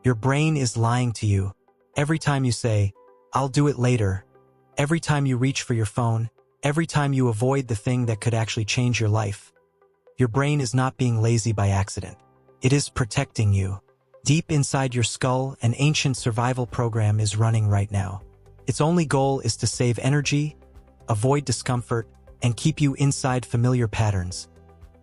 Your brain is lying to you. Every time you say, "I'll do it later," every time you reach for your phone, every time you avoid the thing that could actually change your life, your brain is not being lazy by accident. It is protecting you. Deep inside your skull, an ancient survival program is running right now. Its only goal is to save energy, avoid discomfort, and keep you inside familiar patterns,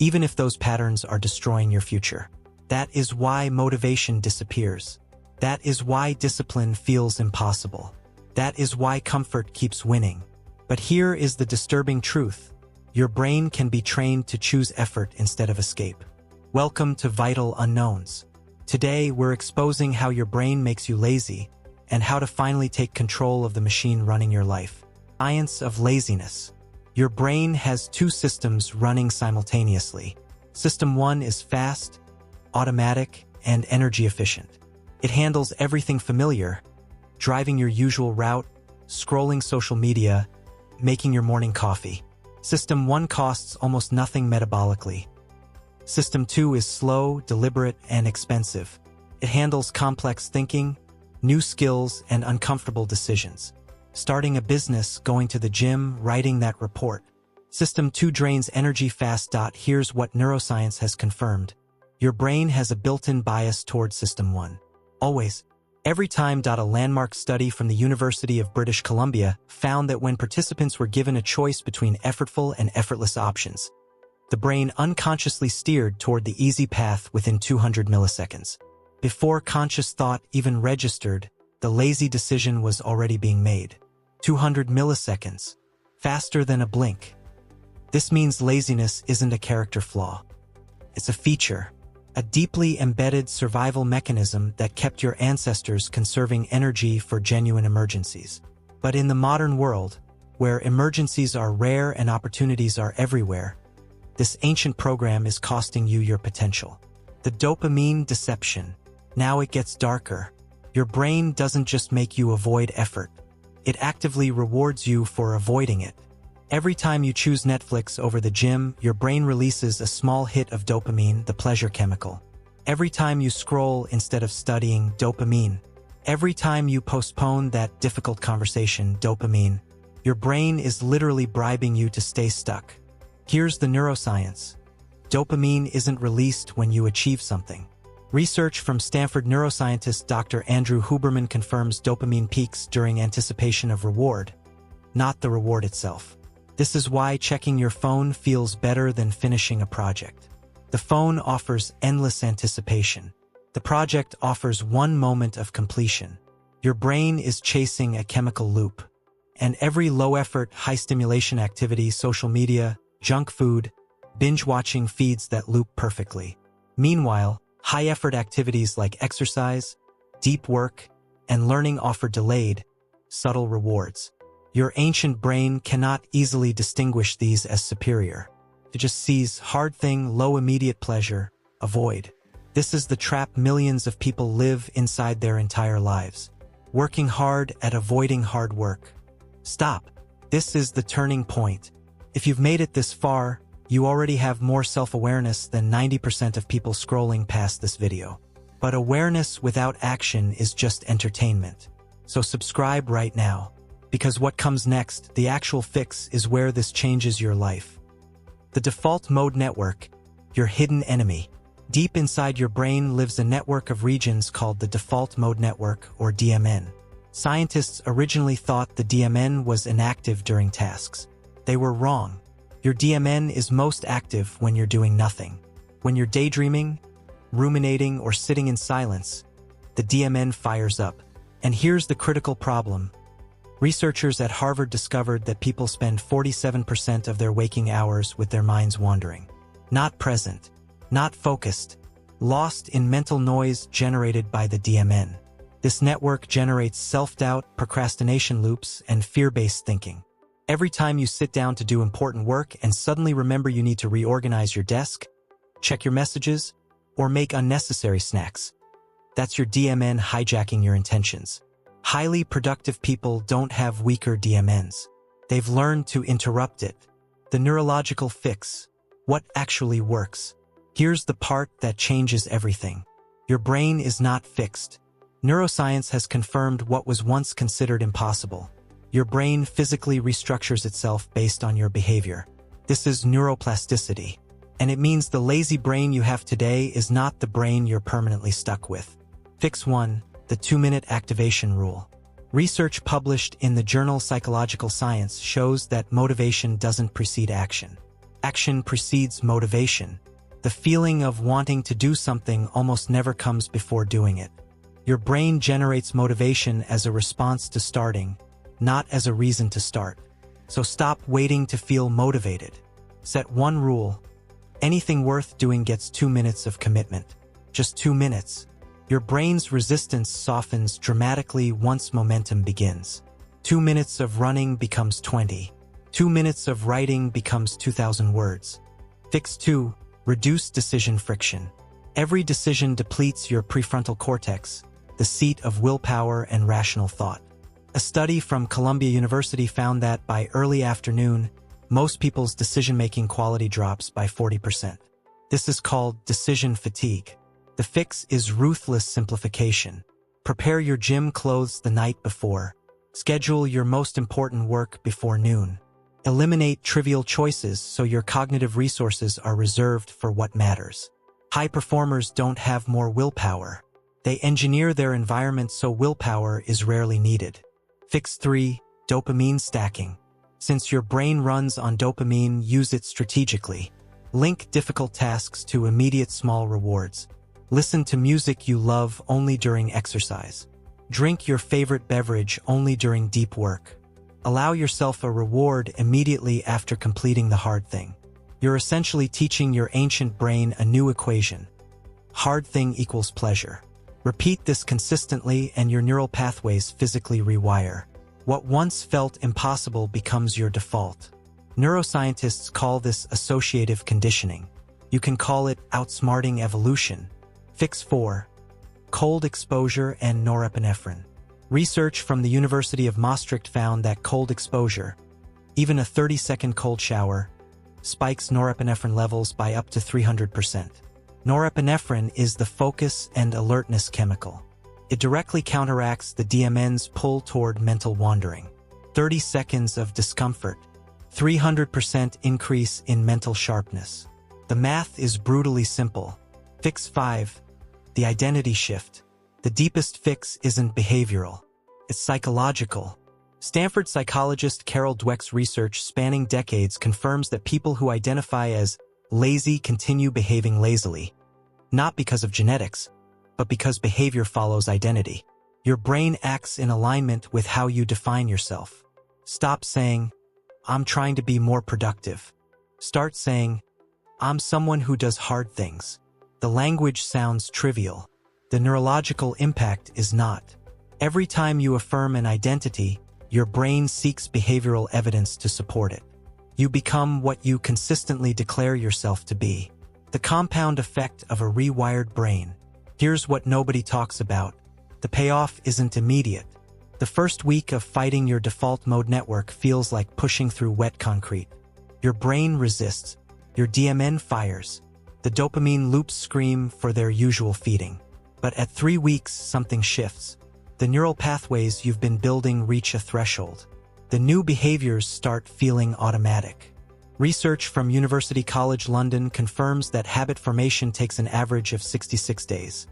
even if those patterns are destroying your future. That is why motivation disappears. That is why discipline feels impossible. That is why comfort keeps winning. But here is the disturbing truth. Your brain can be trained to choose effort instead of escape. Welcome to Vital Unknowns. Today, we're exposing how your brain makes you lazy and how to finally take control of the machine running your life. Science of laziness. Your brain has two systems running simultaneously. System 1 is fast, automatic, and energy efficient. It handles everything familiar, driving your usual route, scrolling social media, making your morning coffee. System 1 costs almost nothing metabolically. System 2 is slow, deliberate, and expensive. It handles complex thinking, new skills, and uncomfortable decisions. Starting a business, going to the gym, writing that report. System 2 drains energy fast. Here's what neuroscience has confirmed. Your brain has a built-in bias towards System 1. Always. Every time. A landmark study from the University of British Columbia found that when participants were given a choice between effortful and effortless options, the brain unconsciously steered toward the easy path within 200 milliseconds. Before conscious thought even registered, the lazy decision was already being made. 200 milliseconds. Faster than a blink. This means laziness isn't a character flaw. It's a feature, a deeply embedded survival mechanism that kept your ancestors conserving energy for genuine emergencies. But in the modern world, where emergencies are rare and opportunities are everywhere, this ancient program is costing you your potential. The dopamine deception. Now it gets darker. Your brain doesn't just make you avoid effort. It actively rewards you for avoiding it. Every time you choose Netflix over the gym, your brain releases a small hit of dopamine, the pleasure chemical. Every time you scroll instead of studying, dopamine. Every time you postpone that difficult conversation, dopamine. Your brain is literally bribing you to stay stuck. Here's the neuroscience. Dopamine isn't released when you achieve something. Research from Stanford neuroscientist Dr. Andrew Huberman confirms dopamine peaks during anticipation of reward, not the reward itself. This is why checking your phone feels better than finishing a project. The phone offers endless anticipation. The project offers one moment of completion. Your brain is chasing a chemical loop. And every low-effort, high-stimulation activity, social media, junk food, binge-watching feeds that loop perfectly. Meanwhile, high-effort activities like exercise, deep work, and learning offer delayed, subtle rewards. Your ancient brain cannot easily distinguish these as superior. It just sees hard thing, low immediate pleasure, avoid. This is the trap millions of people live inside their entire lives. Working hard at avoiding hard work. Stop. This is the turning point. If you've made it this far, you already have more self-awareness than 90% of people scrolling past this video. But awareness without action is just entertainment. So subscribe right now. Because what comes next, the actual fix, is where this changes your life. The default mode network, your hidden enemy. Deep inside your brain lives a network of regions called the default mode network, or DMN. Scientists originally thought the DMN was inactive during tasks. They were wrong. Your DMN is most active when you're doing nothing. When you're daydreaming, ruminating, or sitting in silence, the DMN fires up. And here's the critical problem. Researchers at Harvard discovered that people spend 47% of their waking hours with their minds wandering. Not present, not focused, lost in mental noise generated by the DMN. This network generates self-doubt, procrastination loops, and fear-based thinking. Every time you sit down to do important work and suddenly remember you need to reorganize your desk, check your messages, or make unnecessary snacks, that's your DMN hijacking your intentions. Highly productive people don't have weaker DMNs. They've learned to interrupt it. The neurological fix. What actually works? Here's the part that changes everything. Your brain is not fixed. Neuroscience has confirmed what was once considered impossible. Your brain physically restructures itself based on your behavior. This is neuroplasticity. And it means the lazy brain you have today is not the brain you're permanently stuck with. Fix 1. The 2-minute activation rule. Research published in the journal Psychological Science shows that motivation doesn't precede action. Action precedes motivation. The feeling of wanting to do something almost never comes before doing it. Your brain generates motivation as a response to starting, not as a reason to start. So stop waiting to feel motivated. Set one rule. Anything worth doing gets 2 minutes of commitment. Just 2 minutes. Your brain's resistance softens dramatically once momentum begins. 2 minutes of running becomes 20. 2 minutes of writing becomes 2,000 words. Fix 2. Reduce decision friction. Every decision depletes your prefrontal cortex, the seat of willpower and rational thought. A study from Columbia University found that by early afternoon, most people's decision-making quality drops by 40%. This is called decision fatigue. The fix is ruthless simplification. Prepare your gym clothes the night before. Schedule your most important work before noon. Eliminate trivial choices so your cognitive resources are reserved for what matters. High performers don't have more willpower. They engineer their environment so willpower is rarely needed. Fix 3. Dopamine stacking. Since your brain runs on dopamine, use it strategically. Link difficult tasks to immediate small rewards. Listen to music you love only during exercise. Drink your favorite beverage only during deep work. Allow yourself a reward immediately after completing the hard thing. You're essentially teaching your ancient brain a new equation. Hard thing equals pleasure. Repeat this consistently and your neural pathways physically rewire. What once felt impossible becomes your default. Neuroscientists call this associative conditioning. You can call it outsmarting evolution. Fix 4. Cold exposure and norepinephrine. Research from the University of Maastricht found that cold exposure, even a 30-second cold shower, spikes norepinephrine levels by up to 300%. Norepinephrine is the focus and alertness chemical. It directly counteracts the DMN's pull toward mental wandering. 30 seconds of discomfort, 300% increase in mental sharpness. The math is brutally simple. Fix 5. The identity shift. The deepest fix isn't behavioral. It's psychological. Stanford psychologist Carol Dweck's research spanning decades confirms that people who identify as lazy continue behaving lazily, not because of genetics, but because behavior follows identity. Your brain acts in alignment with how you define yourself. Stop saying, "I'm trying to be more productive." Start saying, "I'm someone who does hard things." The language sounds trivial. The neurological impact is not. Every time you affirm an identity, your brain seeks behavioral evidence to support it. You become what you consistently declare yourself to be. The compound effect of a rewired brain. Here's what nobody talks about. The payoff isn't immediate. The first week of fighting your default mode network feels like pushing through wet concrete. Your brain resists. Your DMN fires. The dopamine loops scream for their usual feeding. But at 3 weeks, something shifts. The neural pathways you've been building reach a threshold. The new behaviors start feeling automatic. Research from University College London confirms that habit formation takes an average of 66 days.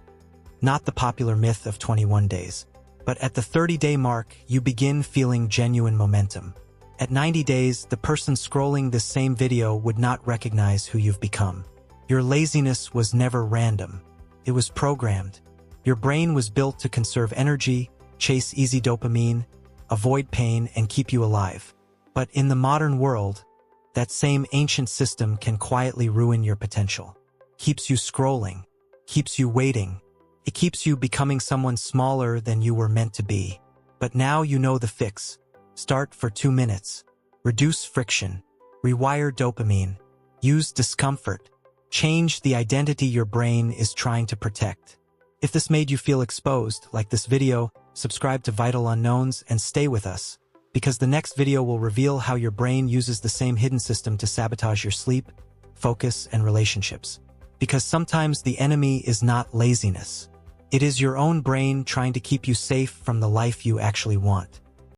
Not the popular myth of 21 days. But at the 30-day mark, you begin feeling genuine momentum. At 90 days, the person scrolling this same video would not recognize who you've become. Your laziness was never random. It was programmed. Your brain was built to conserve energy, chase easy dopamine, avoid pain, and keep you alive. But in the modern world, that same ancient system can quietly ruin your potential. Keeps you scrolling, keeps you waiting. It keeps you becoming someone smaller than you were meant to be. But now you know the fix. Start for 2 minutes. Reduce friction. Rewire dopamine. Use discomfort. Change the identity your brain is trying to protect. If this made you feel exposed, like this video, subscribe to Vital Unknowns and stay with us, because the next video will reveal how your brain uses the same hidden system to sabotage your sleep, focus, and relationships. Because sometimes the enemy is not laziness. It is your own brain trying to keep you safe from the life you actually want.